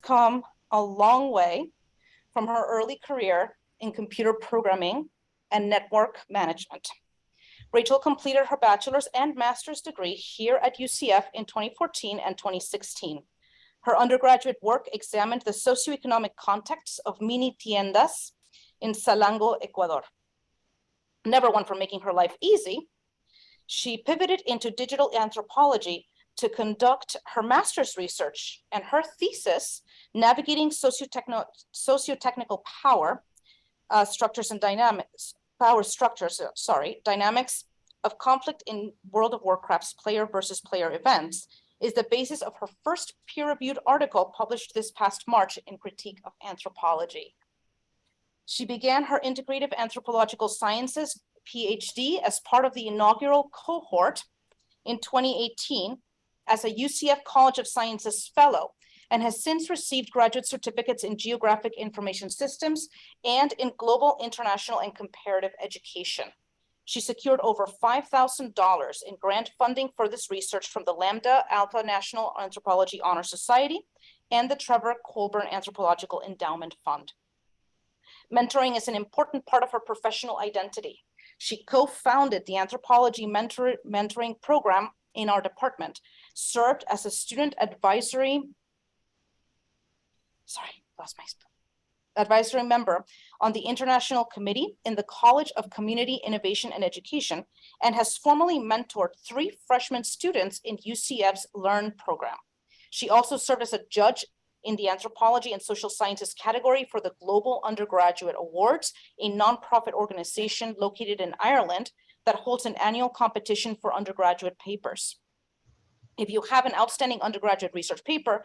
come a long way from her early career in computer programming and network management. Rachael completed her bachelor's and master's degree here at UCF in 2014 and 2016. Her undergraduate work examined the socioeconomic context of mini tiendas in Salango, Ecuador. Never one for making her life easy, she pivoted into digital anthropology to conduct her master's research, and her thesis, navigating socio-technical power structures and dynamics of conflict in World of Warcraft's player versus player events, is the basis of her first peer-reviewed article published this past March in Critique of Anthropology. She began her Integrative Anthropological Sciences PhD as part of the inaugural cohort in 2018 as a UCF College of Sciences Fellow, and has since received graduate certificates in Geographic Information Systems and in Global, International, and Comparative Education. She secured over $5,000 in grant funding for this research from the Lambda Alpha National Anthropology Honor Society and the Trevor Colburn Anthropological Endowment Fund. Mentoring is an important part of her professional identity. She co-founded the anthropology mentoring program in our department, served as a student advisory member on the International Committee in the College of Community Innovation and Education, and has formally mentored 3 freshman students in UCF's Learn program. She also served as a judge in the Anthropology and Social Sciences category for the Global Undergraduate Awards, a nonprofit organization located in Ireland that holds an annual competition for undergraduate papers. If you have an outstanding undergraduate research paper,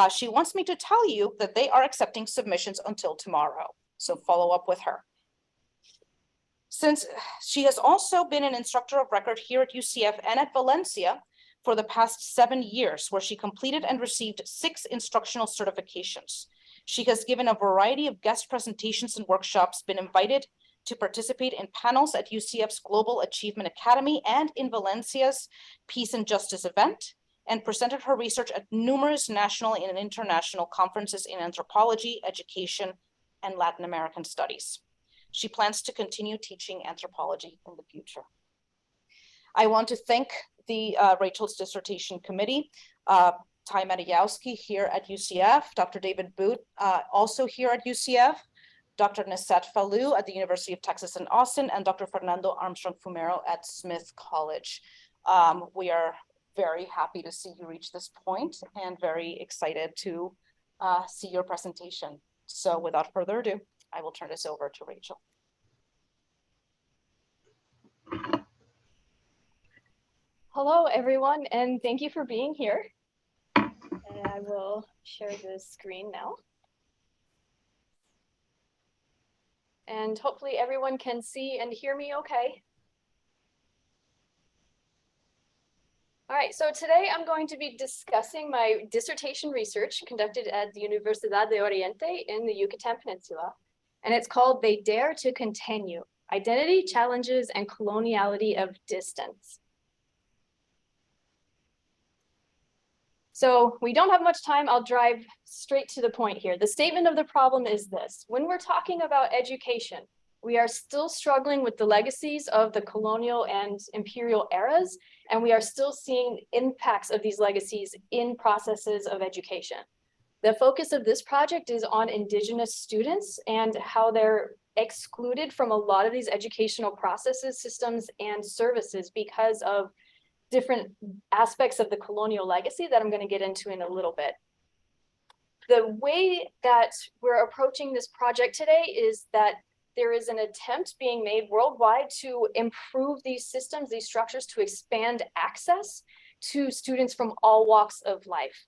she wants me to tell you that they are accepting submissions until tomorrow. So follow up with her. Since she has also been an instructor of record here at UCF and at Valencia for the past 7 years, where she completed and received 6 instructional certifications. She has given a variety of guest presentations and workshops, been invited to participate in panels at UCF's Global Achievement Academy and in Valencia's Peace and Justice event, and presented her research at numerous national and international conferences in anthropology, education, and Latin American studies. She plans to continue teaching anthropology in the future. I want to thank the Rachael's Dissertation Committee, Ty Matejowski here at UCF, Dr. David Boot, also here at UCF, Dr. Nesat Fallu at the University of Texas in Austin, and Dr. Fernando Armstrong Fumero at Smith College. We are very happy to see you reach this point and very excited to see your presentation. So without further ado, I will turn this over to Rachael. Hello, everyone, and thank you for being here. And I will share the screen now. And hopefully everyone can see and hear me okay. All right, so today I'm going to be discussing my dissertation research conducted at the Universidad de Oriente in the Yucatan Peninsula. And it's called They Dare to Continue: Identity, Challenges, and Coloniality of Distance. So we don't have much time. I'll drive straight to the point here. The statement of the problem is this: when we're talking about education, we are still struggling with the legacies of the colonial and imperial eras, and we are still seeing impacts of these legacies in processes of education. The focus of this project is on Indigenous students and how they're excluded from a lot of these educational processes, systems, and services because of different aspects of the colonial legacy that I'm going to get into in a little bit. The way that we're approaching this project today is that there is an attempt being made worldwide to improve these systems, these structures, to expand access to students from all walks of life.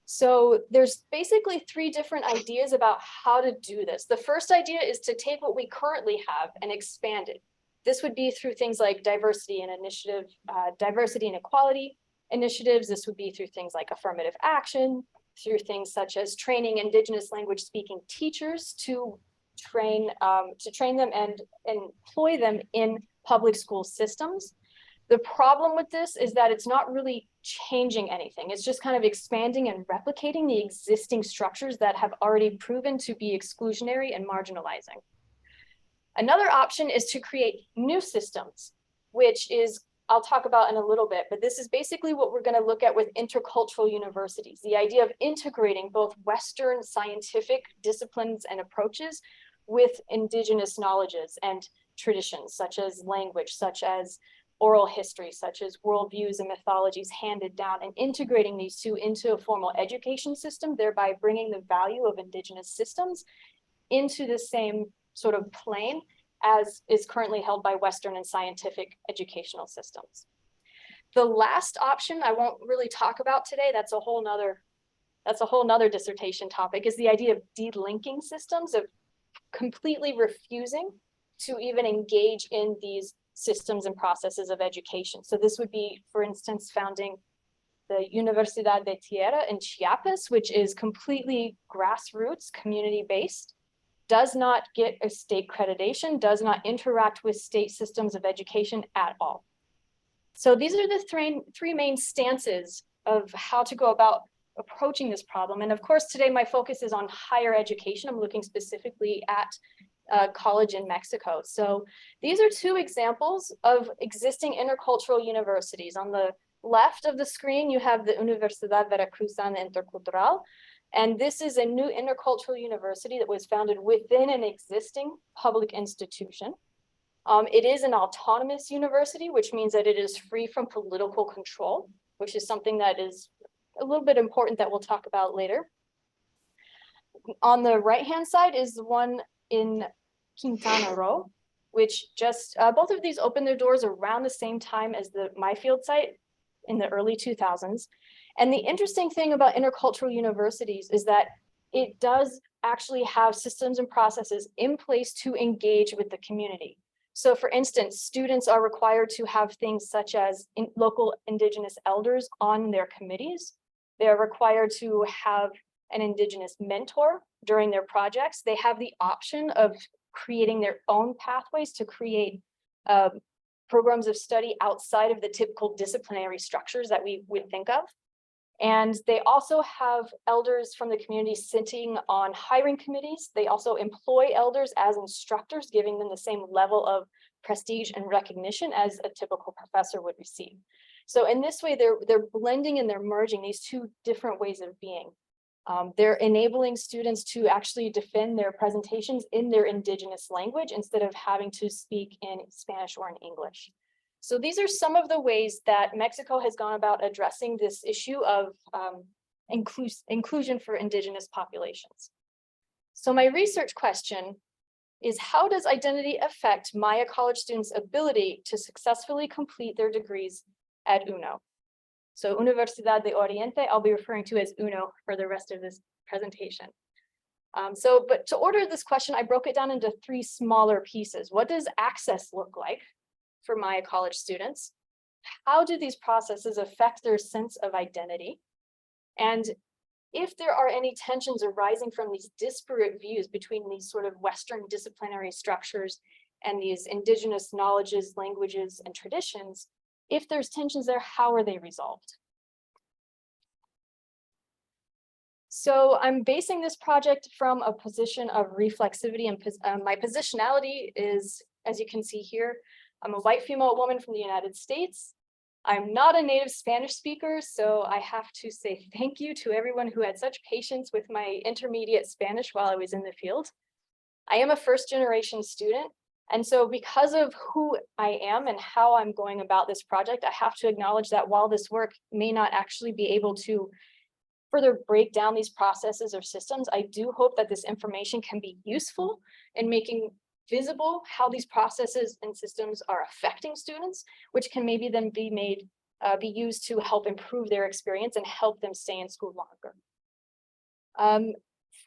So there's basically 3 different ideas about how to do this. The first idea is to take what we currently have and expand it. This would be through things like diversity and equality initiatives. This would be through things like affirmative action, through things such as training Indigenous language speaking teachers to train them and employ them in public school systems. The problem with this is that it's not really changing anything. It's just kind of expanding and replicating the existing structures that have already proven to be exclusionary and marginalizing. Another option is to create new systems, which is, I'll talk about in a little bit, but this is basically what we're going to look at with intercultural universities, the idea of integrating both Western scientific disciplines and approaches with indigenous knowledges and traditions, such as language, such as oral history, such as worldviews and mythologies handed down, and integrating these two into a formal education system, thereby bringing the value of indigenous systems into the same sort of plane as is currently held by Western and scientific educational systems. The last option I won't really talk about today, that's a whole nother dissertation topic, is the idea of delinking systems, of completely refusing to even engage in these systems and processes of education. So this would be, for instance, founding the Universidad de Tierra in Chiapas, which is completely grassroots, community-based, does not get a state accreditation, does not interact with state systems of education at all. So these are the three main stances of how to go about approaching this problem. And of course, today my focus is on higher education. I'm looking specifically at college in Mexico. So these are two examples of existing intercultural universities. On the left of the screen, you have the Universidad Veracruzana Intercultural. And this is a new intercultural university that was founded within an existing public institution. It is an autonomous university, which means that it is free from political control, which is something that is a little bit important that we'll talk about later. On the right-hand side is the one in Quintana Roo, which just, both of these opened their doors around the same time as the MyField site in the early 2000s. And the interesting thing about intercultural universities is that it does actually have systems and processes in place to engage with the community. So for instance, students are required to have things such as local indigenous elders on their committees. They are required to have an indigenous mentor during their projects. They have the option of creating their own pathways to create programs of study outside of the typical disciplinary structures that we would think of. And they also have elders from the community sitting on hiring committees. They also employ elders as instructors, giving them the same level of prestige and recognition as a typical professor would receive. So in this way, they're blending and they're merging these two different ways of being. They're enabling students to actually defend their presentations in their indigenous language instead of having to speak in Spanish or in English. So these are some of the ways that Mexico has gone about addressing this issue of inclusion for indigenous populations. So my research question is, how does identity affect Maya college students' ability to successfully complete their degrees at UNO? So Universidad de Oriente, I'll be referring to as UNO for the rest of this presentation. But to order this question, I broke it down into three smaller pieces. What does access look like for Maya college students? How do these processes affect their sense of identity? And if there are any tensions arising from these disparate views between these sort of Western disciplinary structures and these indigenous knowledges, languages, and traditions, if there's tensions there, how are they resolved? So I'm basing this project from a position of reflexivity, and my positionality is, as you can see here, I'm a white female woman from the United States. I'm not a native Spanish speaker, so I have to say thank you to everyone who had such patience with my intermediate Spanish while I was in the field. I am a first-generation student, and so because of who I am and how I'm going about this project, I have to acknowledge that while this work may not actually be able to further break down these processes or systems, I do hope that this information can be useful in making visible how these processes and systems are affecting students, which can maybe then be used to help improve their experience and help them stay in school longer.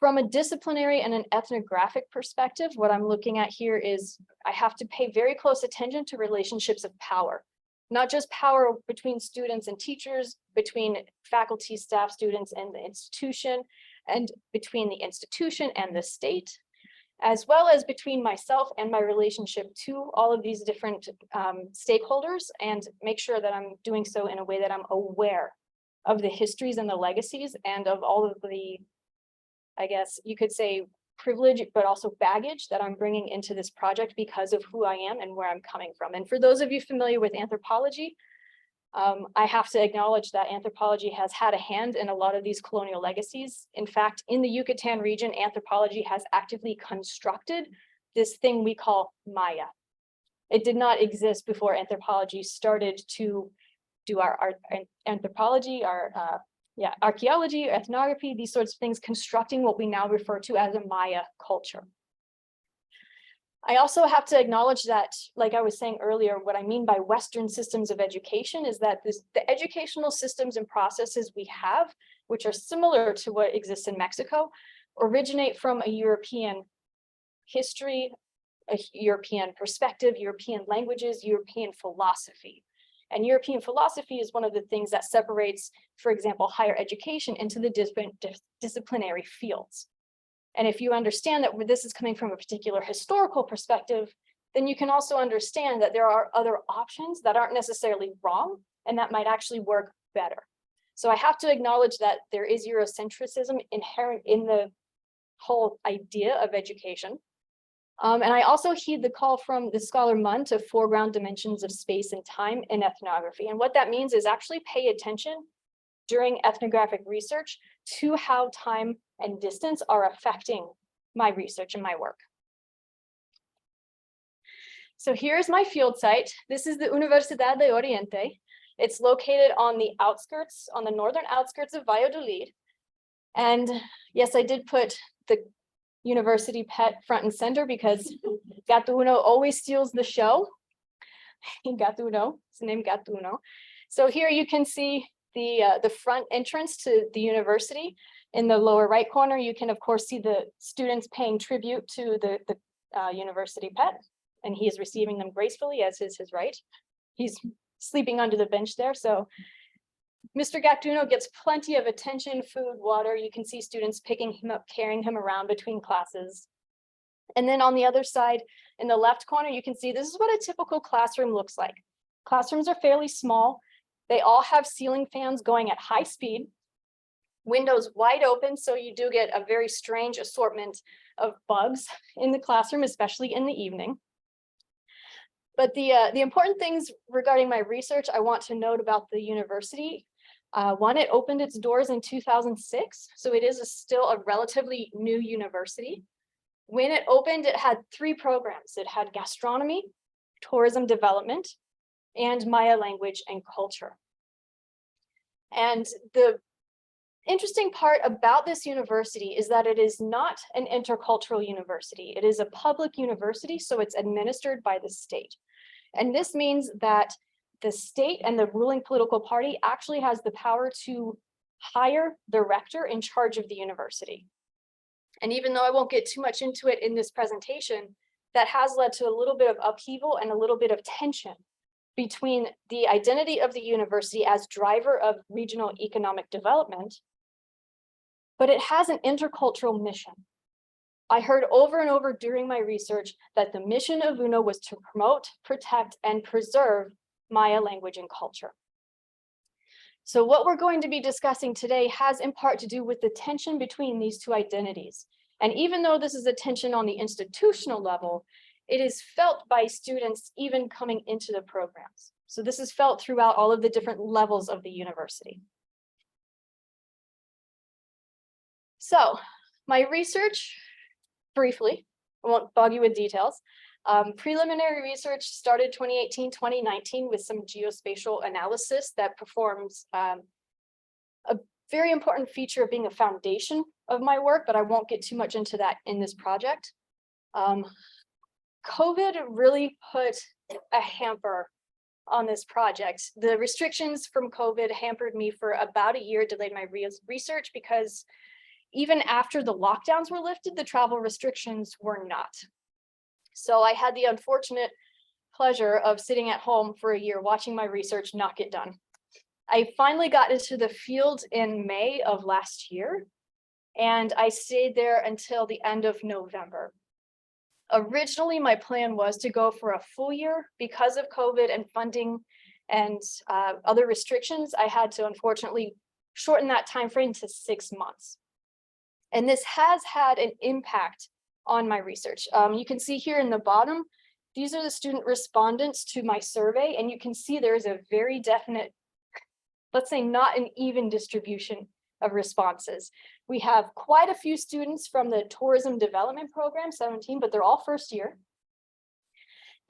From a disciplinary and an ethnographic perspective, what I'm looking at here is I have to pay very close attention to relationships of power, not just power between students and teachers, between faculty, staff, students, and the institution, and between the institution and the state. as well as between myself and my relationship to all of these different stakeholders, and make sure that I'm doing so in a way that I'm aware of the histories and the legacies and of all of the, I guess you could say, privilege, but also baggage that I'm bringing into this project because of who I am and where I'm coming from. And for those of you familiar with anthropology, I have to acknowledge that anthropology has had a hand in a lot of these colonial legacies. In fact, in the Yucatan region, anthropology has actively constructed this thing we call Maya. It did not exist before anthropology started to do our anthropology, archaeology, ethnography, these sorts of things, constructing what we now refer to as a Maya culture. I also have to acknowledge that, like I was saying earlier, what I mean by Western systems of education is that the educational systems and processes we have, which are similar to what exists in Mexico, originate from a European history, a European perspective, European languages, European philosophy. And European philosophy is one of the things that separates, for example, higher education into the different disciplinary fields. And if you understand that this is coming from a particular historical perspective, then you can also understand that there are other options that aren't necessarily wrong and that might actually work better. So I have to acknowledge that there is Eurocentrism inherent in the whole idea of education. And I also heed the call from the scholar Munn to foreground dimensions of space and time in ethnography. And what that means is actually pay attention during ethnographic research to how time and distance are affecting my research and my work. So here's my field site. This is the Universidad de Oriente. It's located on the outskirts, on the northern outskirts of Valladolid. And yes, I did put the university pet front and center because Gatuno always steals the show. Gatuno, his name Gatuno. So here you can see the front entrance to the university. In the lower right corner, you can of course see the students paying tribute to the university pet, and he is receiving them gracefully, as is his right. He's sleeping under the bench there. So Mr. Gatuno gets plenty of attention, food, water. You can see students picking him up, carrying him around between classes. And then on the other side, in the left corner, you can see this is what a typical classroom looks like. Classrooms are fairly small. They all have ceiling fans going at high speed, windows wide open, so you do get a very strange assortment of bugs in the classroom, especially in the evening. But the important things regarding my research I want to note about the university. One, it opened its doors in 2006, so it is still a relatively new university. When it opened, it had 3 programs. It had gastronomy, tourism development, and Maya language and culture. And the interesting part about this university is that it is not an intercultural university. It is a public university, so it's administered by the state. And this means that the state and the ruling political party actually has the power to hire the rector in charge of the university. And even though I won't get too much into it in this presentation, that has led to a little bit of upheaval and a little bit of tension between the identity of the university as driver of regional economic development, but it has an intercultural mission. I heard over and over during my research that the mission of UNO was to promote, protect, and preserve Maya language and culture. So what we're going to be discussing today has in part to do with the tension between these 2 identities. And even though this is a tension on the institutional level, it is felt by students even coming into the programs. So this is felt throughout all of the different levels of the university. So my research, briefly, I won't bog you with details. Preliminary research started 2018, 2019 with some geospatial analysis that performs a very important feature of being a foundation of my work, but I won't get too much into that in this project. COVID really put a hamper on this project. The restrictions from COVID hampered me for about a year, delayed my research because even after the lockdowns were lifted, the travel restrictions were not. So I had the unfortunate pleasure of sitting at home for a year watching my research not get done. I finally got into the field in May of last year, and I stayed there until the end of November. Originally, my plan was to go for a full year. Because of COVID and funding and other restrictions, I had to unfortunately shorten that time frame to 6 months. And this has had an impact on my research. You can see here in the bottom, these are the student respondents to my survey, and you can see there is a very definite, let's say, not an even distribution of responses. We have quite a few students from the tourism development program, 17, but they're all first year.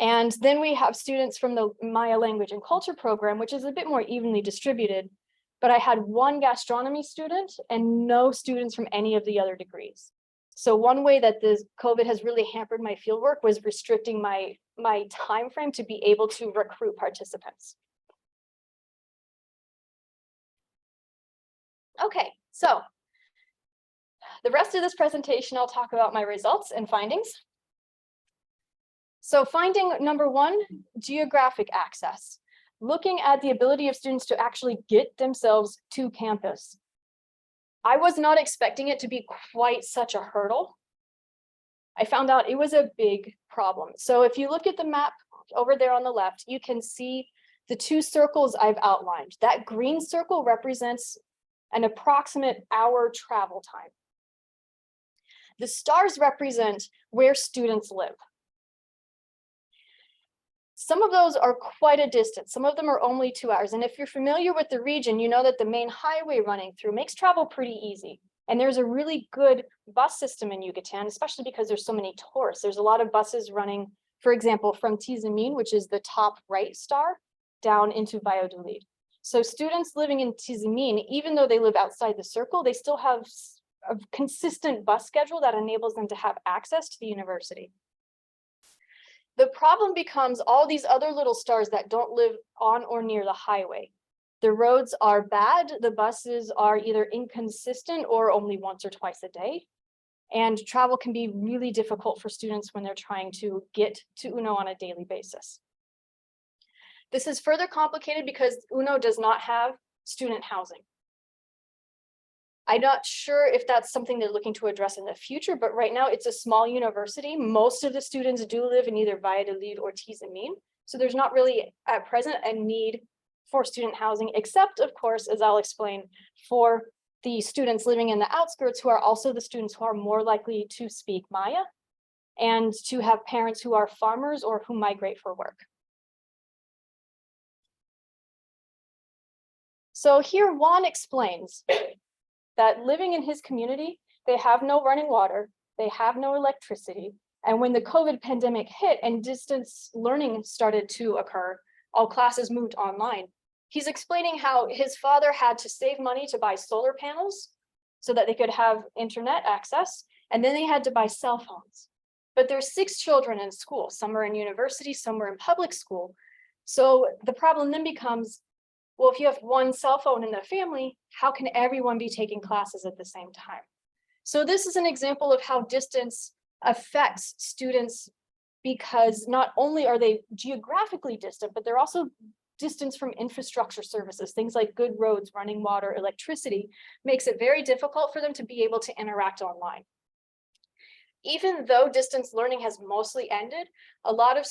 And then we have students from the Maya language and culture program, which is a bit more evenly distributed. But I had one gastronomy student and no students from any of the other degrees. So one way that this COVID has really hampered my fieldwork was restricting my time frame to be able to recruit participants. Okay, so the rest of this presentation, I'll talk about my results and findings. So finding number one, geographic access. Looking at the ability of students to actually get themselves to campus. I was not expecting it to be quite such a hurdle. I found out it was a big problem. So if you look at the map over there on the left, you can see the 2 circles I've outlined. That green circle represents an approximate hour travel time. The stars represent where students live. Some of those are quite a distance. Some of them are only 2 hours. And if you're familiar with the region, you know that the main highway running through makes travel pretty easy. And there's a really good bus system in Yucatan, especially because there's so many tourists. There's a lot of buses running, for example, from Tizimin, which is the top right star, down into Valladolid. So students living in Tizimin, even though they live outside the circle, they still have a consistent bus schedule that enables them to have access to the university. The problem becomes all these other little stars that don't live on or near the highway. The roads are bad, the buses are either inconsistent or only once or twice a day. And travel can be really difficult for students when they're trying to get to UNO on a daily basis. This is further complicated because UNO does not have student housing. I'm not sure if that's something they're looking to address in the future, but right now it's a small university. Most of the students do live in either Valladolid or Tizimin. So there's not really at present a need for student housing, except of course, as I'll explain, for the students living in the outskirts who are also the students who are more likely to speak Maya and to have parents who are farmers or who migrate for work. So here Juan explains that living in his community, they have no running water, they have no electricity. And when the COVID pandemic hit and distance learning started to occur, all classes moved online. He's explaining how his father had to save money to buy solar panels so that they could have internet access, and then they had to buy cell phones. But there's 6 children in school, some are in university, some are in public school. So the problem then becomes, well, if you have one cell phone in the family, how can everyone be taking classes at the same time? So this is an example of how distance affects students, because not only are they geographically distant, but they're also distance from infrastructure services. Things like good roads, running water, electricity makes it very difficult for them to be able to interact online. Even though distance learning has mostly ended, a lot of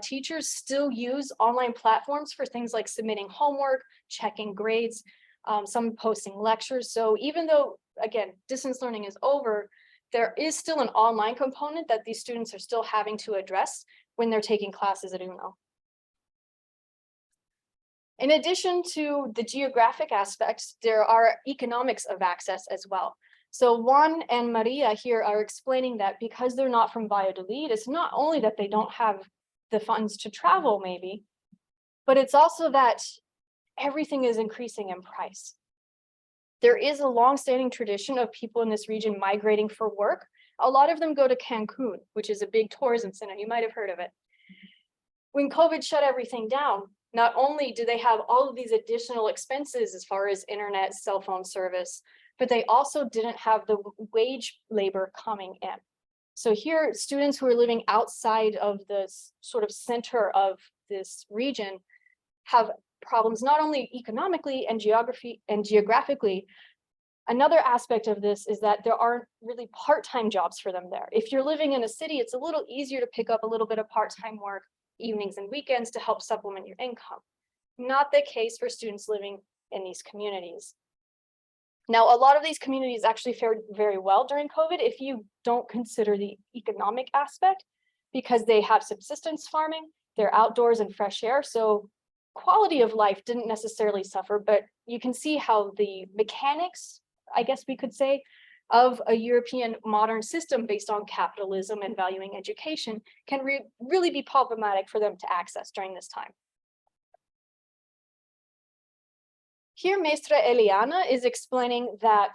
teachers still use online platforms for things like submitting homework, checking grades, some posting lectures. So even though, again, distance learning is over, there is still an online component that these students are still having to address when they're taking classes at UNO. In addition to the geographic aspects, there are economics of access as well. So Juan and Maria here are explaining that because they're not from Valladolid, it's not only that they don't have the funds to travel maybe, but it's also that everything is increasing in price. There is a long-standing tradition of people in this region migrating for work. A lot of them go to Cancun, which is a big tourism center. You might have heard of it. When COVID shut everything down, not only do they have all of these additional expenses as far as internet, cell phone service, but they also didn't have the wage labor coming in. So here, students who are living outside of the sort of center of this region have problems not only economically and geographically, Another aspect of this is that there aren't really part-time jobs for them there. If you're living in a city, it's a little easier to pick up a little bit of part-time work evenings and weekends to help supplement your income. Not the case for students living in these communities. Now, a lot of these communities actually fared very well during COVID if you don't consider the economic aspect, because they have subsistence farming, they're outdoors and fresh air. So quality of life didn't necessarily suffer, but you can see how the mechanics, I guess we could say, of a European modern system based on capitalism and valuing education can really be problematic for them to access during this time. Here, Maestra Eliana is explaining that,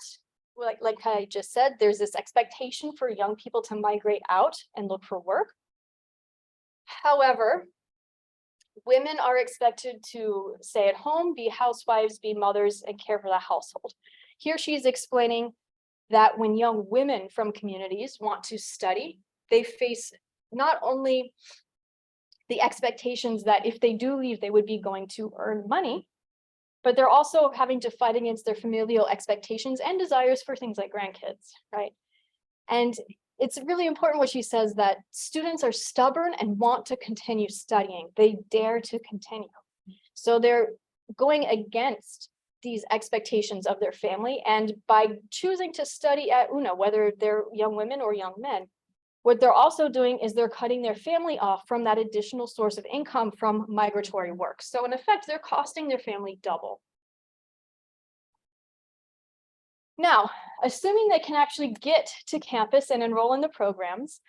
like I just said, there's this expectation for young people to migrate out and look for work. However, women are expected to stay at home, be housewives, be mothers, and care for the household. Here she's explaining that when young women from communities want to study, they face not only the expectations that if they do leave, they would be going to earn money, but they're also having to fight against their familial expectations and desires for things like grandkids, right? And it's really important what she says, that students are stubborn and want to continue studying. They dare to continue. So they're going against these expectations of their family. And by choosing to study at UNA, whether they're young women or young men, what they're also doing is they're cutting their family off from that additional source of income from migratory work. So in effect, they're costing their family double. Now, assuming they can actually get to campus and enroll in the programs,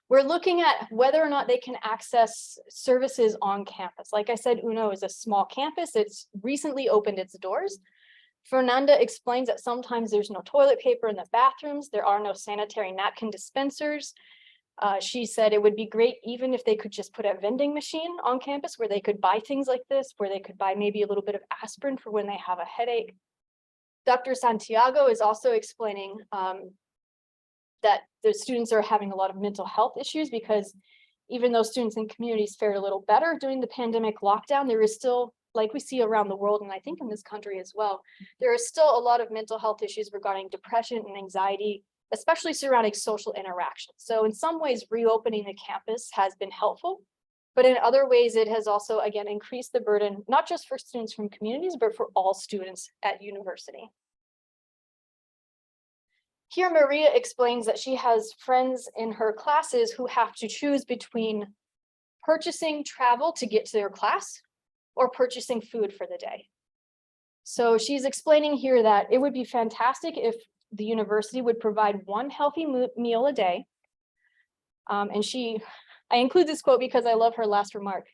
we're looking at whether or not they can access services on campus. Like I said, UNO is a small campus. It's recently opened its doors. Fernanda explains that sometimes there's no toilet paper in the bathrooms. There are no sanitary napkin dispensers. She said it would be great even if they could just put a vending machine on campus where they could buy things like this, where they could buy maybe a little bit of aspirin for when they have a headache. Dr. Santiago is also explaining that the students are having a lot of mental health issues, because even though students in communities fared a little better during the pandemic lockdown, there is still, like we see around the world, and I think in this country as well, there is still a lot of mental health issues regarding depression and anxiety, especially surrounding social interactions. So in some ways, reopening the campus has been helpful, but in other ways, it has also, again, increased the burden, not just for students from communities, but for all students at university. Here, Maria explains that she has friends in her classes who have to choose between purchasing travel to get to their class or purchasing food for the day. So she's explaining here that it would be fantastic if the university would provide one healthy meal a day. I include this quote because I love her last remark.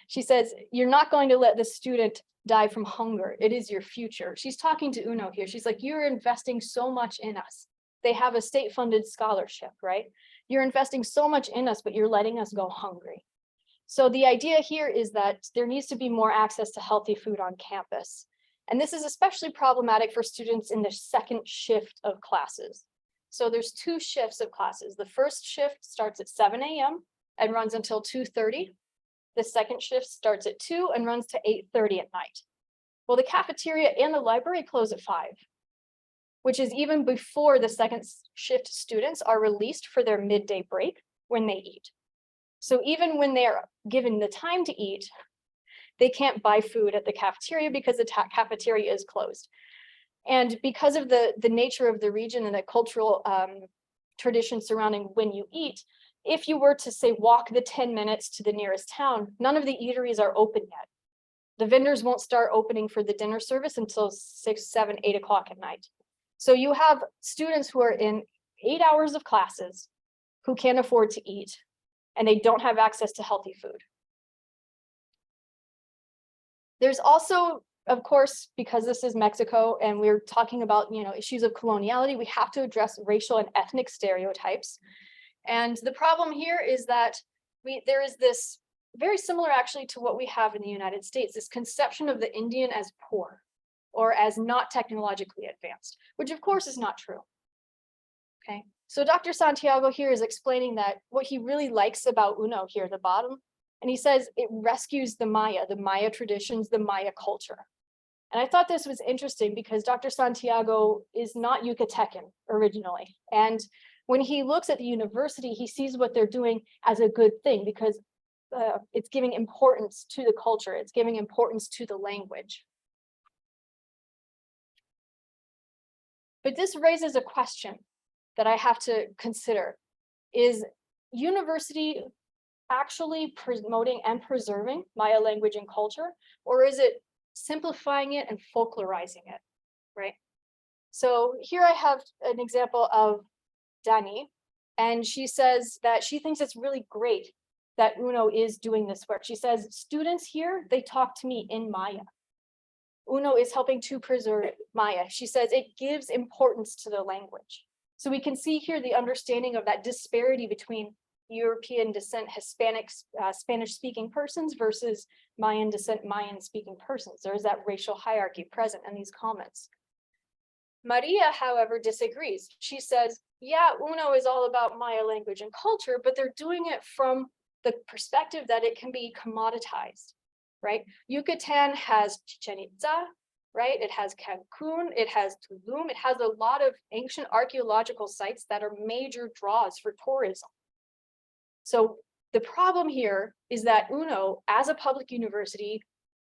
She says, "You're not going to let the student die from hunger. It is your future." She's talking to UNO here. She's like, "You're investing so much in us." They have a state-funded scholarship, right? "You're investing so much in us, but you're letting us go hungry." So the idea here is that there needs to be more access to healthy food on campus. And this is especially problematic for students in the second shift of classes. So there's two shifts of classes. The first shift starts at 7 a.m. and runs until 2:30. The second shift starts at 2 and runs to 8:30 at night. Well, the cafeteria and the library close at 5, which is even before the second shift students are released for their midday break when they eat. So even when they're given the time to eat, they can't buy food at the cafeteria because the cafeteria is closed. And because of the nature of the region and the cultural tradition surrounding when you eat, if you were to say walk the 10 minutes to the nearest town, none of the eateries are open yet. The vendors won't start opening for the dinner service until 6, 7, 8 o'clock at night. So you have students who are in 8 hours of classes who can't afford to eat, and they don't have access to healthy food. There's also, of course, because this is Mexico and we're talking about, issues of coloniality, we have to address racial and ethnic stereotypes. And the problem here is that there is this very similar actually to what we have in the United States, this conception of the Indian as poor or as not technologically advanced, which of course is not true. Okay, so Dr. Santiago here is explaining that what he really likes about UNO here at the bottom, and he says it rescues the Maya traditions, the Maya culture. And I thought this was interesting because Dr. Santiago is not Yucatecan originally. And when he looks at the university, he sees what they're doing as a good thing because it's giving importance to the culture. It's giving importance to the language. But this raises a question that I have to consider. Is university actually promoting and preserving Maya language and culture, or is it simplifying it and folklorizing it, right? So here I have an example of Dani, and she says that she thinks it's really great that UNO is doing this work. She says, students here, they talk to me in Maya. UNO is helping to preserve Maya. She says it gives importance to the language. So we can see here the understanding of that disparity between European descent Hispanic, Spanish-speaking persons versus Mayan descent Mayan-speaking persons. There is that racial hierarchy present in these comments. Maria, however, disagrees. She says, yeah, UNO is all about Maya language and culture, but they're doing it from the perspective that it can be commoditized, right? Yucatan has Chichen Itza, right? It has Cancun, it has Tulum, it has a lot of ancient archaeological sites that are major draws for tourism. So the problem here is that UNO, as a public university,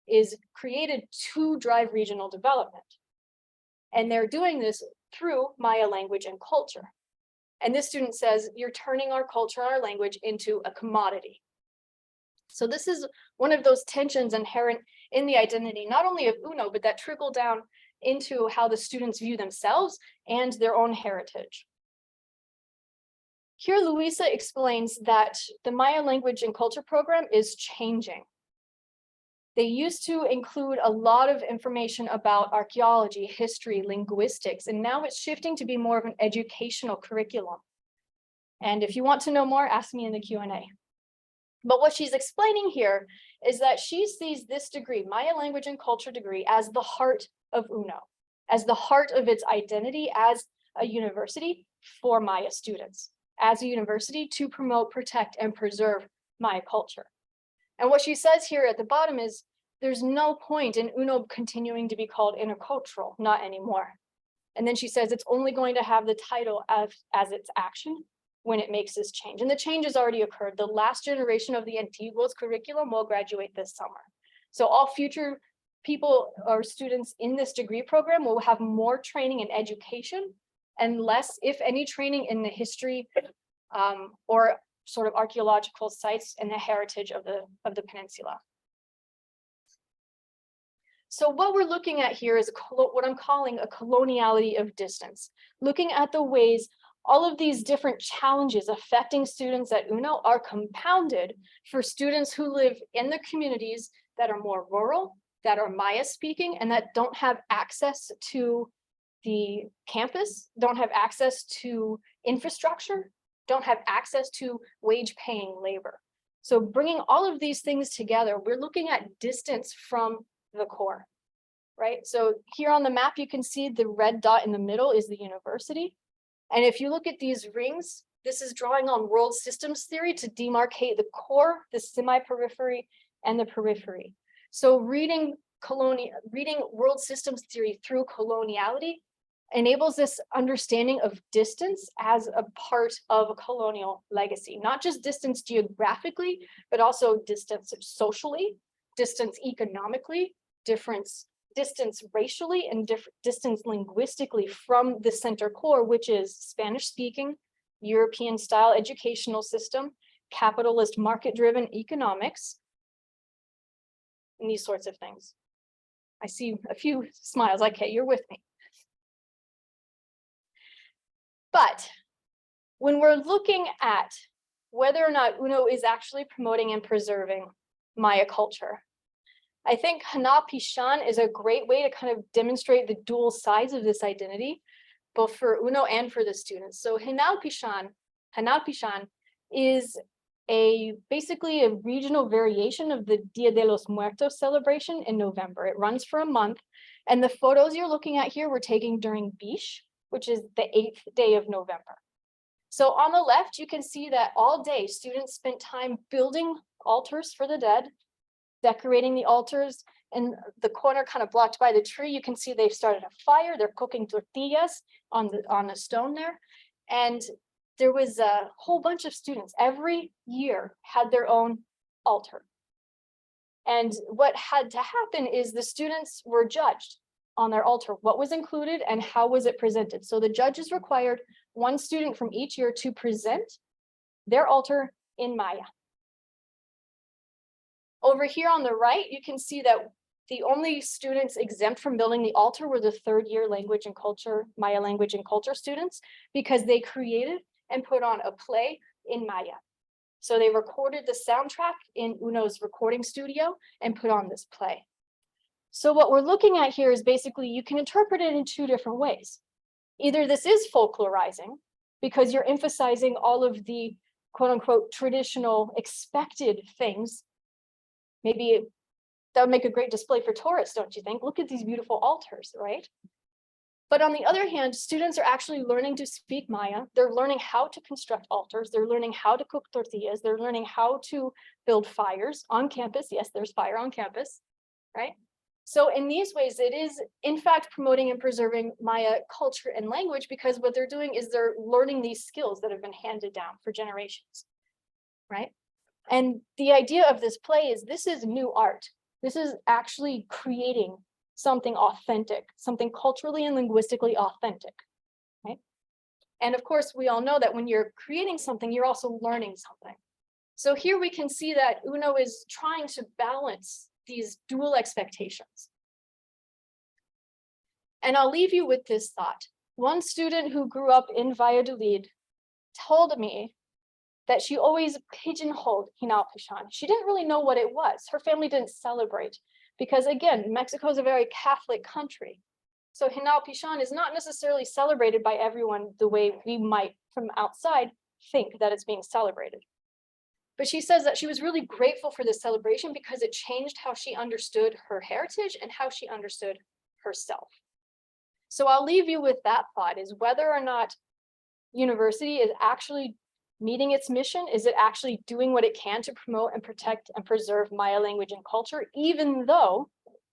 is created to drive regional development. And they're doing this through Maya language and culture. And this student says, you're turning our culture and our language into a commodity. So this is one of those tensions inherent in the identity, not only of UNO, but that trickle down into how the students view themselves and their own heritage. Here, Luisa explains that the Maya language and culture program is changing. They used to include a lot of information about archaeology, history, linguistics, and now it's shifting to be more of an educational curriculum. And if you want to know more, ask me in the Q&A. But what she's explaining here is that she sees this degree, Maya language and culture degree, as the heart of UNO, as the heart of its identity as a university for Maya students, as a university to promote, protect, and preserve Maya culture. And what she says here at the bottom is there's no point in UNO continuing to be called intercultural, not anymore. And then she says it's only going to have the title as its action when it makes this change. And the change has already occurred. The last generation of the Antiguos curriculum will graduate this summer. So all future people or students in this degree program will have more training in education and less, if any, training in the history or sort of archaeological sites and the heritage of the peninsula. So what we're looking at here is what I'm calling a coloniality of distance, looking at the ways all of these different challenges affecting students at UNO are compounded for students who live in the communities that are more rural, that are Maya speaking, and that don't have access to the campus, don't have access to infrastructure, don't have access to wage-paying labor. So bringing all of these things together, we're looking at distance from the core, right? So here on the map, you can see the red dot in the middle is the university. And if you look at these rings, this is drawing on world systems theory to demarcate the core, the semi-periphery, and the periphery. So reading world systems theory through coloniality enables this understanding of distance as a part of a colonial legacy, not just distance geographically, but also distance socially, distance economically, distance racially, and distance linguistically from the center core, which is Spanish-speaking, European-style educational system, capitalist market-driven economics, and these sorts of things. I see a few smiles. Okay, you're with me. But when we're looking at whether or not UNO is actually promoting and preserving Maya culture, I think Hana Pishan is a great way to kind of demonstrate the dual sides of this identity, both for UNO and for the students. So Hana Pishan is basically a regional variation of the Dia de los Muertos celebration in November. It runs for a month, and the photos you're looking at here were taken during Bish, which is the 8th day of November. So on the left, you can see that all day students spent time building altars for the dead, decorating the altars, in the corner kind of blocked by the tree, you can see they've started a fire. They're cooking tortillas on a stone there. And there was a whole bunch of students every year had their own altar. And what had to happen is the students were judged on their altar, what was included and how was it presented. So the judges required one student from each year to present their altar in Maya. Over here on the right, you can see that the only students exempt from building the altar were the third-year language and culture, Maya language and culture students, because they created and put on a play in Maya. So they recorded the soundtrack in Uno's recording studio and put on this play. So what we're looking at here is basically you can interpret it in two different ways. Either this is folklorizing because you're emphasizing all of the quote unquote traditional expected things. Maybe that would make a great display for tourists, don't you think? Look at these beautiful altars, right? But on the other hand, students are actually learning to speak Maya. They're learning how to construct altars. They're learning how to cook tortillas. They're learning how to build fires on campus. Yes, there's fire on campus, right? So in these ways, it is in fact promoting and preserving Maya culture and language, because what they're doing is they're learning these skills that have been handed down for generations, right? And the idea of this play is this is new art. This is actually creating something authentic, something culturally and linguistically authentic, right? And of course, we all know that when you're creating something, you're also learning something. So here we can see that Uno is trying to balance these dual expectations. And I'll leave you with this thought. One student who grew up in Valladolid told me that she always pigeonholed Hinao Pishan. She didn't really know what it was. Her family didn't celebrate because, again, Mexico is a very Catholic country. So Hinao Pishan is not necessarily celebrated by everyone the way we might from outside think that it's being celebrated. But she says that she was really grateful for this celebration because it changed how she understood her heritage and how she understood herself. So I'll leave you with that thought, is whether or not university is actually meeting its mission. Is it actually doing what it can to promote and protect and preserve Maya language and culture, even though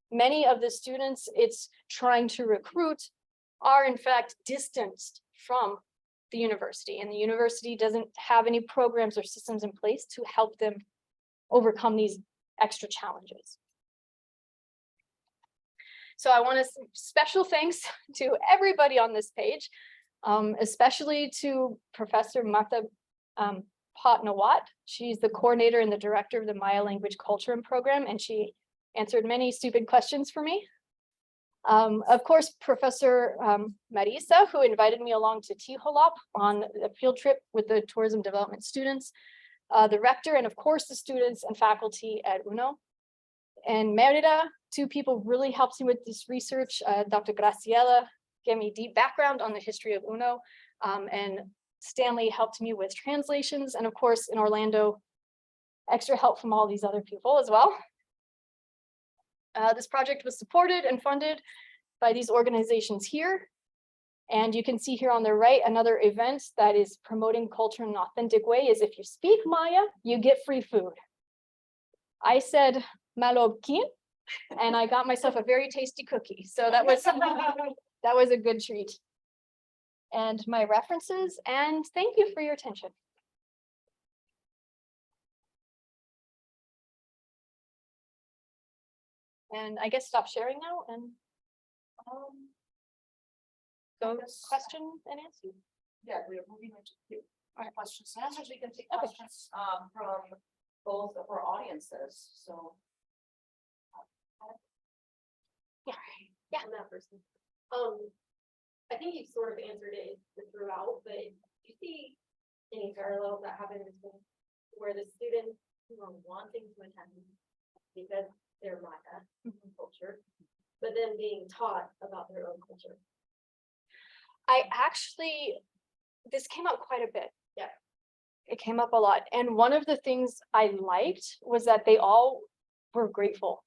many of the students it's trying to recruit are in fact distanced from the university, and the university doesn't have any programs or systems in place to help them overcome these extra challenges. So I want to say special thanks to everybody on this page, especially to Professor Marta Potnawat. She's the coordinator and the director of the Maya Language Culture and Program, and she answered many stupid questions for me. Of course, Professor Marisa, who invited me along to Tijolop on a field trip with the tourism development students, the rector, and of course the students and faculty at UNO. And Merida, two people really helped me with this research. Dr. Graciela gave me deep background on the history of UNO, and Stanley helped me with translations, and of course in Orlando, extra help from all these other people as well. This project was supported and funded by these organizations here. And you can see here on the right, another event that is promoting culture in an authentic way is if you speak Maya, you get free food. I said malobkin, and I got myself a very tasty cookie. So that was a good treat. And my references, and thank you for your attention. And I guess stop sharing now and go question and answer. Yeah, we're moving into questions and answers. We can take Okay. questions from both of our audiences. So Yeah. On that person. I think you've sort of answered it throughout, but do you see any parallels that happen where the students who are wanting to attend because they're Maya culture, but then being taught about their own culture? This came up quite a bit. Yeah. It came up a lot. And one of the things I liked was that they all were grateful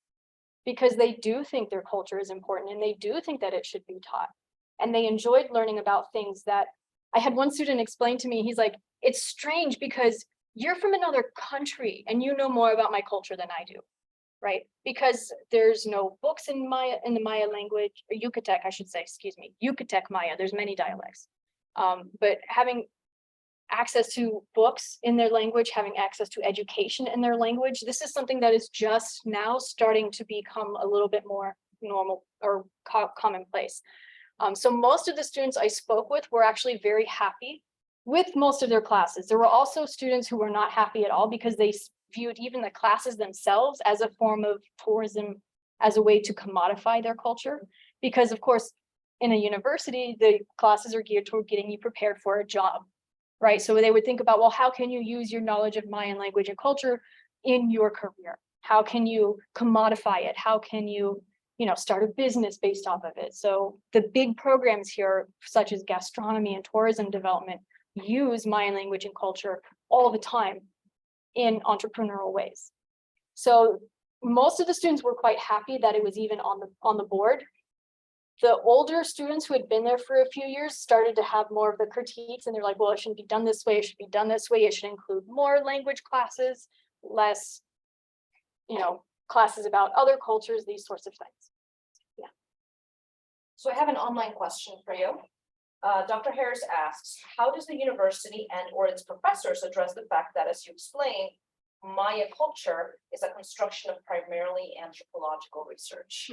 because they do think their culture is important and they do think that it should be taught. And they enjoyed learning about things that I had one student explain to me. He's like, it's strange because you're from another country and you know more about my culture than I do, right? Because there's no books in Maya, in the Maya language, or Yucatec, I should say, excuse me, Yucatec Maya, there's many dialects. But having access to books in their language, having access to education in their language, this is something that is just now starting to become a little bit more normal or commonplace. So most of the students I spoke with were actually very happy with most of their classes. There were also students who were not happy at all because they viewed even the classes themselves as a form of tourism, as a way to commodify their culture. Because of course, in a university, the classes are geared toward getting you prepared for a job, right? So they would think about, well, how can you use your knowledge of Mayan language and culture in your career? How can you commodify it? How can you, start a business based off of it? So the big programs here, such as gastronomy and tourism development, use Mayan language and culture all the time in entrepreneurial ways. So most of the students were quite happy that it was even on the board. The older students who had been there for a few years started to have more of the critiques, and they're like, well, it shouldn't be done this way, it should be done this way, it should include more language classes, less, classes about other cultures, these sorts of things. Yeah. So I have an online question for you. Dr. Harris asks, how does the university and or its professors address the fact that, as you explained, Maya culture is a construction of primarily anthropological research?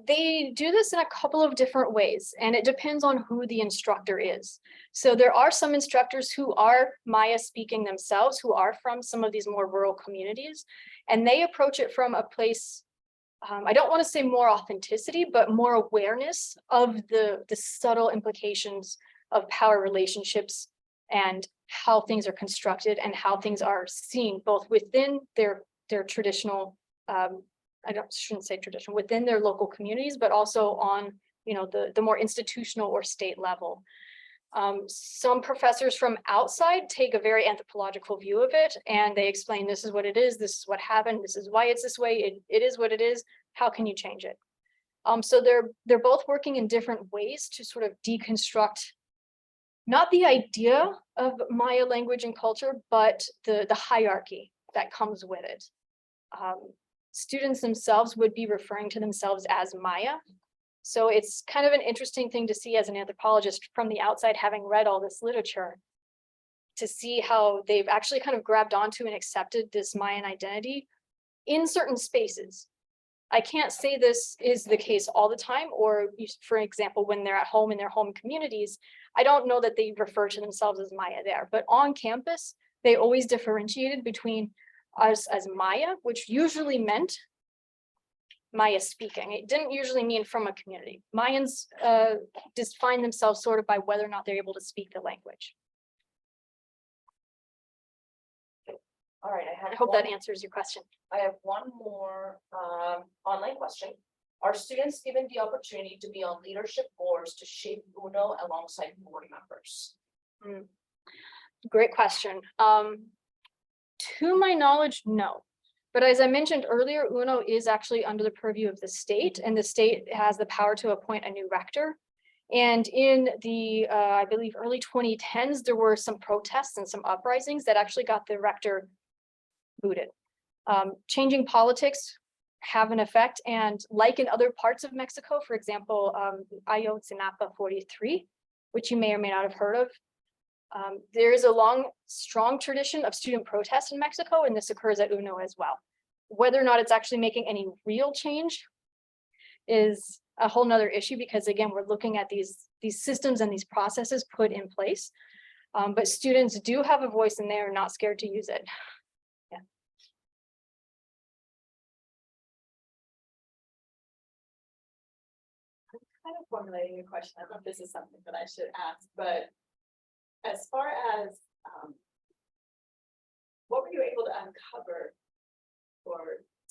They do this in a couple of different ways, and it depends on who the instructor is. So there are some instructors who are Maya speaking themselves, who are from some of these more rural communities, and they approach it from a place, I don't want to say more authenticity, but more awareness of the subtle implications of power relationships and how things are constructed and how things are seen both within their traditional, shouldn't say traditional, within their local communities, but also on, the more institutional or state level. Some professors from outside take a very anthropological view of it, and they explain, this is what it is, this is what happened, this is why it's this way, it is what it is, how can you change it? So they're both working in different ways to sort of deconstruct not the idea of Maya language and culture, but the hierarchy that comes with it. Students themselves would be referring to themselves as Maya. So it's kind of an interesting thing to see as an anthropologist from the outside, having read all this literature, to see how they've actually kind of grabbed onto and accepted this Mayan identity in certain spaces. I can't say this is the case all the time, or for example, when they're at home in their home communities, I don't know that they refer to themselves as Maya there, but on campus, they always differentiated between us as Maya, which usually meant Maya speaking. It didn't usually mean from a community. Mayans define themselves sort of by whether or not they're able to speak the language. All right, I hope that answers your question. I have one more online question. Are students given the opportunity to be on leadership boards to shape UNO alongside board members? Great question. To my knowledge, no. But as I mentioned earlier, UNO is actually under the purview of the state, and the state has the power to appoint a new rector. And in the, I believe, early 2010s, there were some protests and some uprisings that actually got the rector booted. Changing politics have an effect, and like in other parts of Mexico, for example, Ayotzinapa 43, which you may or may not have heard of, there is a long, strong tradition of student protest in Mexico, and this occurs at UNO as well. Whether or not it's actually making any real change is a whole nother issue, because again, we're looking at these systems and these processes put in place. But students do have a voice, and they are not scared to use it. Yeah. Kind of formulating a question. I don't know if this is something that I should ask, but as far as what were you able to uncover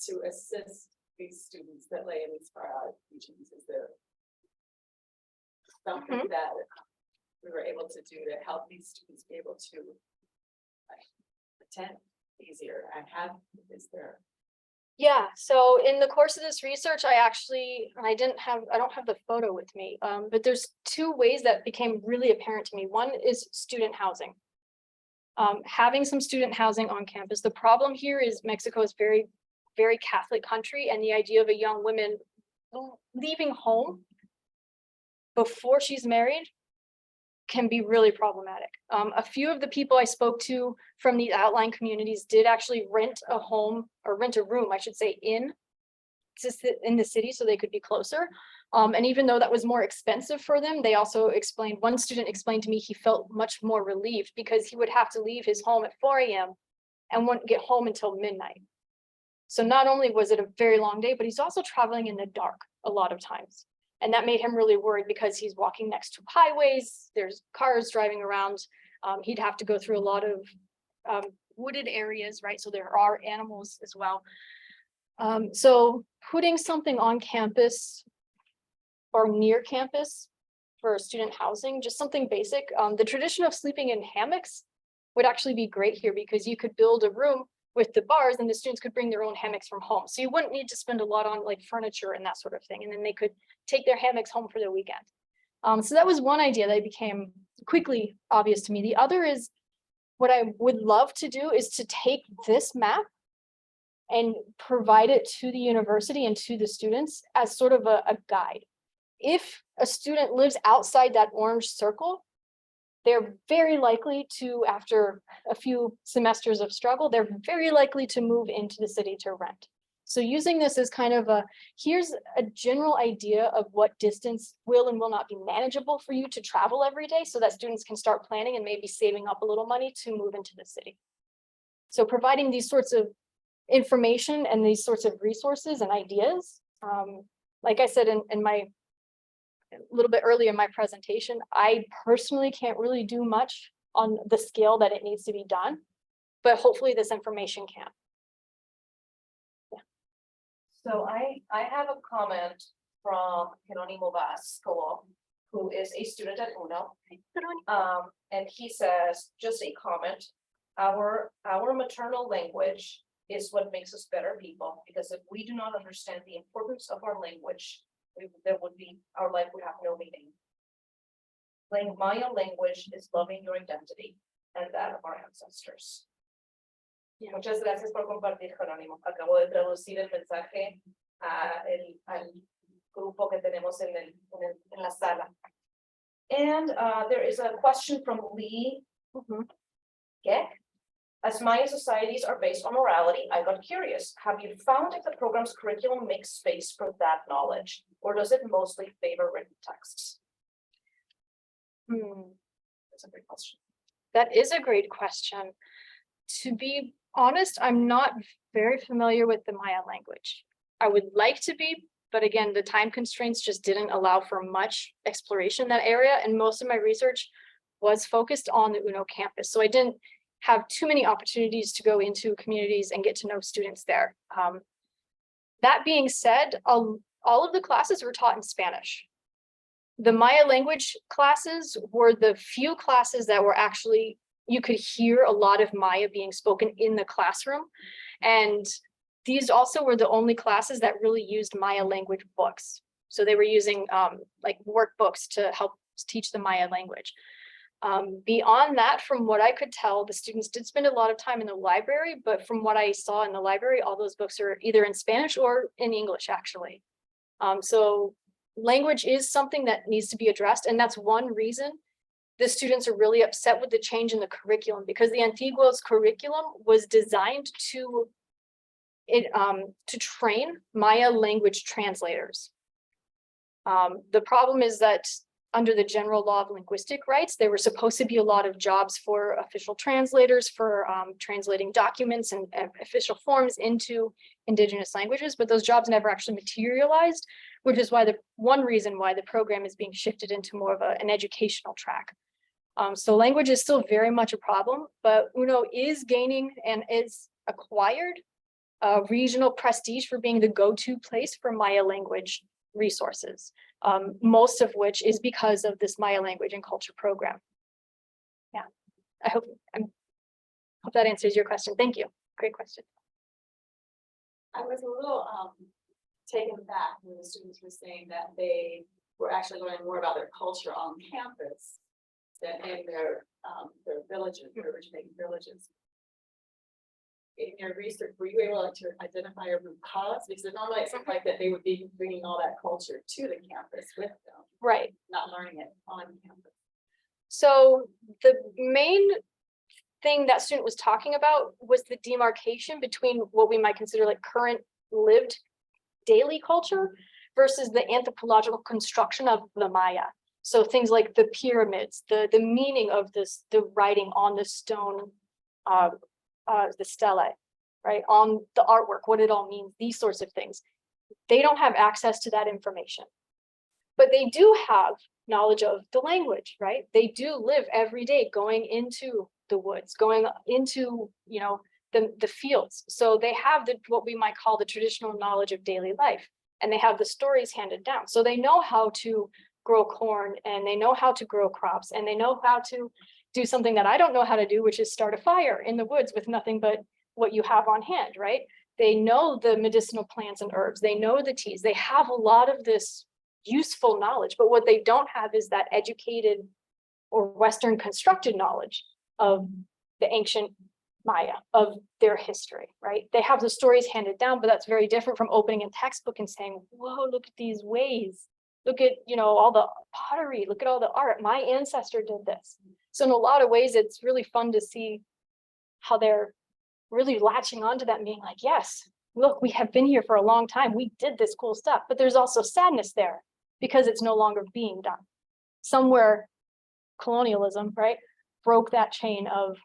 to assist these students that lay in these far out regions? Is there something that we were able to do to help these students be able to attend easier and have, is there? Yeah, so in the course of this research, I don't have the photo with me, but there's two ways that became really apparent to me. One is student housing. Having some student housing on campus. The problem here is Mexico is very very Catholic country, and the idea of a young woman leaving home before she's married can be really problematic. A few of the people I spoke to from these outlying communities did actually rent a home, or rent a room, I should say, in the city so they could be closer. And even though that was more expensive for them, they also explained, one student explained to me he felt much more relieved because he would have to leave his home at 4 a.m. and wouldn't get home until midnight. So not only was it a very long day, but he's also traveling in the dark a lot of times. And that made him really worried because he's walking next to highways, there's cars driving around. He'd have to go through a lot of wooded areas, right? So there are animals as well. So putting something on campus or near campus for student housing, just something basic. The tradition of sleeping in hammocks would actually be great here because you could build a room with the bars and the students could bring their own hammocks from home. So you wouldn't need to spend a lot on like furniture and that sort of thing. And then they could take their hammocks home for the weekend. So that was one idea that became quickly obvious to me. The other is what I would love to do is to take this map and provide it to the university and to the students as sort of a guide. If a student lives outside that orange circle, they're very likely to, after a few semesters of struggle, they're very likely to move into the city to rent. So using this as kind of here's a general idea of what distance will and will not be manageable for you to travel every day so that students can start planning and maybe saving up a little money to move into the city. So providing these sorts of information and these sorts of resources and ideas, like I said in my a little bit earlier in my presentation, I personally can't really do much on the scale that it needs to be done, but hopefully this information can. Yeah. So I have a comment from Jerónimo Vasco, who is a student at UNO. And he says, just a comment, our maternal language is what makes us better people, because if we do not understand the importance of our language, our life would have no meaning. Maya language is loving your identity and that of our ancestors. Yeah. Muchas gracias por compartir, Jerónimo. Acabo de traducir el mensaje al grupo que tenemos en la sala. And there is a question from Lee. Geck. As Maya societies are based on morality, I got curious. Have you found if the program's curriculum makes space for that knowledge, or does it mostly favor written texts? That's a great question. That is a great question. To be honest, I'm not very familiar with the Maya language. I would like to be, but again, the time constraints just didn't allow for much exploration in that area, and most of my research was focused on the UNO campus. So I didn't have too many opportunities to go into communities and get to know students there. That being said, all of the classes were taught in Spanish. The Maya language classes were the few classes that were actually, you could hear a lot of Maya being spoken in the classroom. And these also were the only classes that really used Maya language books. So they were using like workbooks to help teach the Maya language. Beyond that, from what I could tell, the students did spend a lot of time in the library, but from what I saw in the library, all those books are either in Spanish or in English, actually. So language is something that needs to be addressed, and that's one reason the students are really upset with the change in the curriculum, because the Antiguo's curriculum was designed to train Maya language translators. The problem is that under the general law of linguistic rights, there were supposed to be a lot of jobs for official translators for translating documents and official forms into indigenous languages, but those jobs never actually materialized, which is why one reason why the program is being shifted into more of an educational track. So language is still very much a problem, but UNO is gaining and is acquired regional prestige for being the go-to place for Maya language resources, most of which is because of this Maya language and culture program. Yeah, I hope that answers your question. Thank you. Great question. I was a little taken back when the students were saying that they were actually learning more about their culture on campus than in their villages, their originating villages. in your research, were you able to identify a root cause? Because it normally it's like that they would be bringing all that culture to the campus with them, Right. not learning it on campus. So the main thing that student was talking about was the demarcation between what we might consider like current lived daily culture versus the anthropological construction of the Maya. So things like the pyramids, the meaning of this, the writing on the stone, the stelae, right? On the artwork, what it all means, these sorts of things. They don't have access to that information, but they do have knowledge of the language, right? They do live every day going into the woods, going into, you know, the fields. So they have what we might call the traditional knowledge of daily life, and they have the stories handed down. So they know how to grow corn, and they know how to grow crops, and they know how to do something that I don't know how to do, which is start a fire in the woods with nothing but what you have on hand, right? They know the medicinal plants and herbs. They know the teas. They have a lot of this useful knowledge, but what they don't have is that educated or Western constructed knowledge of the ancient Maya, of their history, right? They have the stories handed down, but that's very different from opening a textbook and saying, whoa, look at these ways. Look at, you know, all the pottery, look at all the art. My ancestor did this. So in a lot of ways, it's really fun to see how they're really latching onto that and being like, yes, look, we have been here for a long time. We did this cool stuff, but there's also sadness there because it's no longer being done. Somewhere colonialism, right, broke that chain of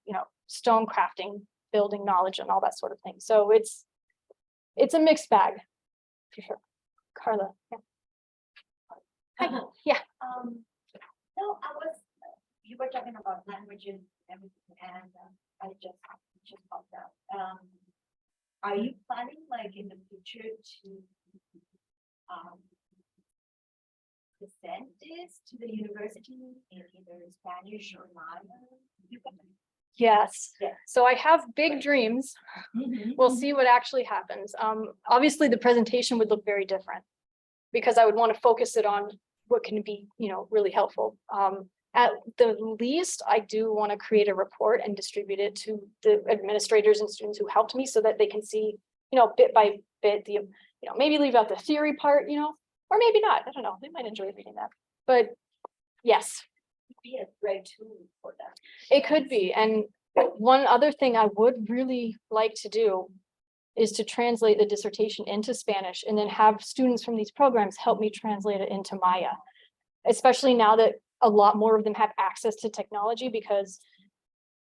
you know, stone crafting, building knowledge and all that sort of thing. So it's a mixed bag for sure. Carla. Yeah. Hi. Yeah. No, you were talking about languages and everything, and I just popped up. Are you planning, like in the future, to present this to the university in either Spanish or Maya? Yes. Yeah. So I have big dreams. We'll see what actually happens. Obviously the presentation would look very different because I would want to focus it on what can be, you know, really helpful. At the least, I do want to create a report and distribute it to the administrators and students who helped me so that they can see, you know, bit by bit, you know, maybe leave out the theory part, you know, or maybe not. I don't know. They might enjoy reading that. But yes. Be a great tool for that. It could be. And one other thing I would really like to do is to translate the dissertation into Spanish and then have students from these programs help me translate it into Maya, especially now that a lot more of them have access to technology, because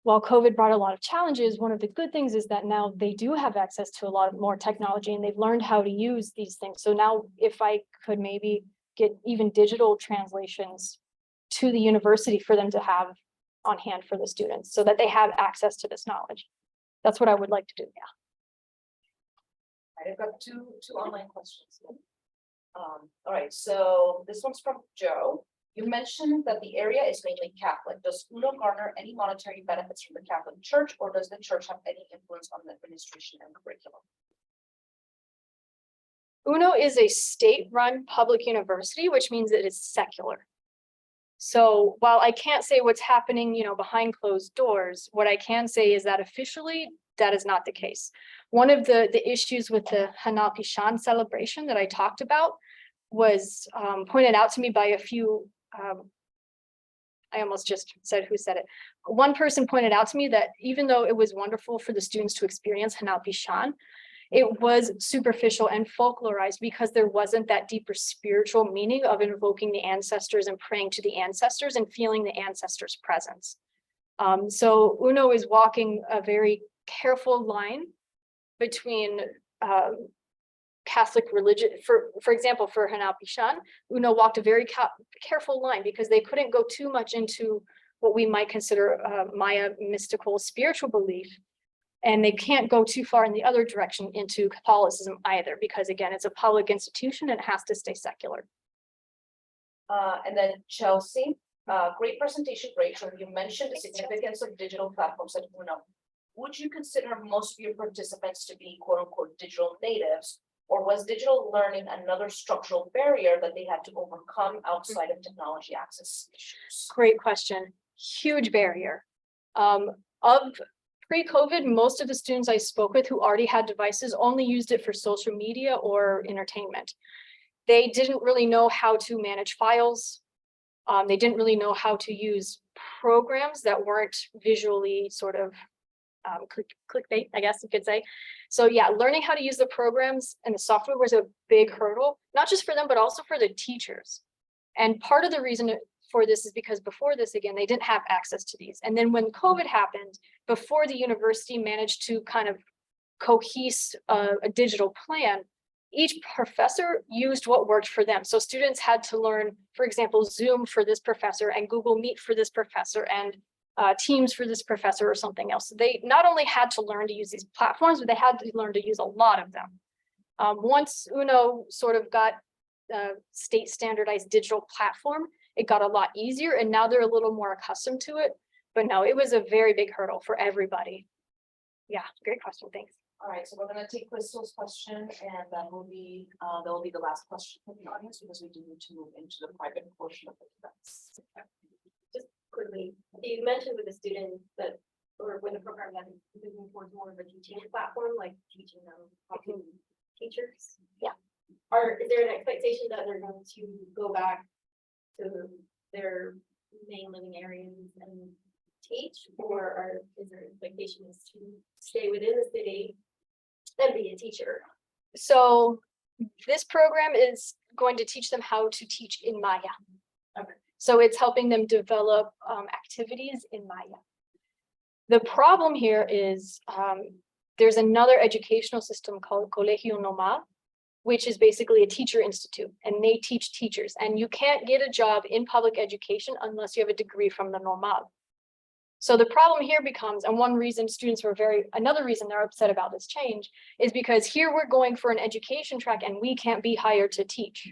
while COVID brought a lot of challenges, one of the good things is that now they do have access to a lot of more technology and they've learned how to use these things. So now if I could maybe get even digital translations to the university for them to have on hand for the students so that they have access to this knowledge. That's what I would like to do, yeah. Right, I've got two online questions. All right, so this one's from Joe. You mentioned that the area is mainly Catholic. Does UNO garner any monetary benefits from the Catholic Church, or does the church have any influence on the administration and curriculum? UNO is a state-run public university, which means it is secular. So while I can't say what's happening, you know, behind closed doors, what I can say is that officially that is not the case. One of the issues with the Hanal Pishan celebration that I talked about was pointed out to me by a few, I almost just said who said it. One person pointed out to me that even though it was wonderful for the students to experience Hanal Pishan, it was superficial and folklorized because there wasn't that deeper spiritual meaning of invoking the ancestors and praying to the ancestors and feeling the ancestors' presence. So UNO is walking a very careful line between Catholic religion. For example, for Hanal Pishan, UNO walked a very careful line because they couldn't go too much into what we might consider Maya mystical spiritual belief. And they can't go too far in the other direction into Catholicism either, because again, it's a public institution and it has to stay secular. And then Chelsea, great presentation, Rachel. You mentioned the significance of digital platforms at UNO. Would you consider most of your participants to be quote unquote digital natives, or was digital learning another structural barrier that they had to overcome outside of technology access issues? Great question. Huge barrier. Pre-COVID, most of the students I spoke with who already had devices only used it for social media or entertainment. They didn't really know how to manage files. They didn't really know how to use programs that weren't visually sort of clickbait, I guess you could say. So yeah, learning how to use the programs and the software was a big hurdle, not just for them, but also for the teachers. And part of the reason for this is because before this, again, they didn't have access to these. And then when COVID happened, before the university managed to kind of cohese a digital plan, each professor used what worked for them. So students had to learn, for example, Zoom for this professor and Google Meet for this professor and Teams for this professor or something else. So they not only had to learn to use these platforms, but they had to learn to use a lot of them. Once UNO sort of got state standardized digital platform, it got a lot easier and now they're a little more accustomed to it. But no, it was a very big hurdle for everybody. Yeah, great question, thanks. All right, so we're gonna take Crystal's question and that will be the last question from the audience because we do need to move into the private portion of the events. Just quickly, you mentioned with the students that, or when the program that is moving towards more of a teaching platform, like teaching them how to be teachers. Yeah. Is there an expectation that they're going to go back to their main living areas and teach, or is there expectations to stay within the city and be a teacher? So this program is going to teach them how to teach in Maya. Okay. So it's helping them develop activities in Maya. The problem here is there's another educational system called Colegio Normal, which is basically a teacher institute, and they teach teachers. And you can't get a job in public education unless you have a degree from the Normal. So the problem here becomes, and one reason students were another reason they're upset about this change is because here we're going for an education track and we can't be hired to teach.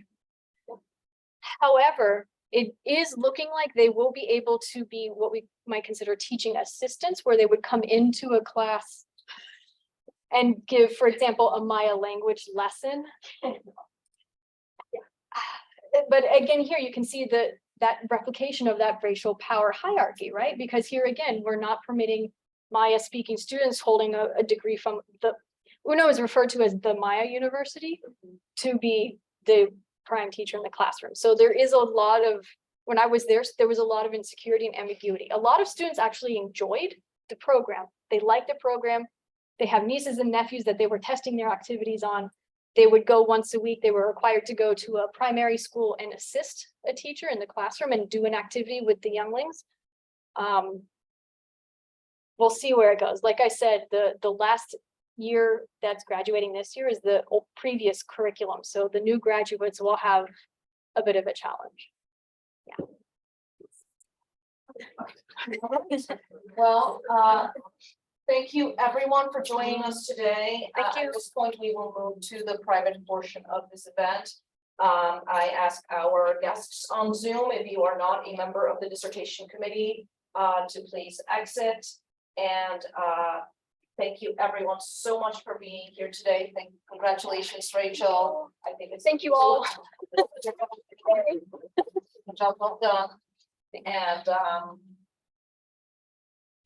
However, it is looking like they will be able to be what we might consider teaching assistants, where they would come into a class and give, for example, a Maya language lesson. But again, here you can see that replication of that racial power hierarchy, right? Because here again, we're not permitting Maya speaking students holding a degree from UNO is referred to as the Maya University to be the prime teacher in the classroom. So there is a lot of, when I was there was a lot of insecurity and ambiguity. A lot of students actually enjoyed the program. They liked the program. They have nieces and nephews that they were testing their activities on. They would go once a week. They were required to go to a primary school and assist a teacher in the classroom and do an activity with the younglings. We'll see where it goes. Like I said, the last year that's graduating this year is the previous curriculum. So the new graduates will have a bit of a challenge. Yeah. Well, thank you everyone for joining us today. Thank you. At this point, we will move to the private portion of this event. I ask our guests on Zoom, if you are not a member of the dissertation committee, to please exit. And thank you everyone so much for being here today. Congratulations, Rachel. I think it's Thank you all. Good job, well done. And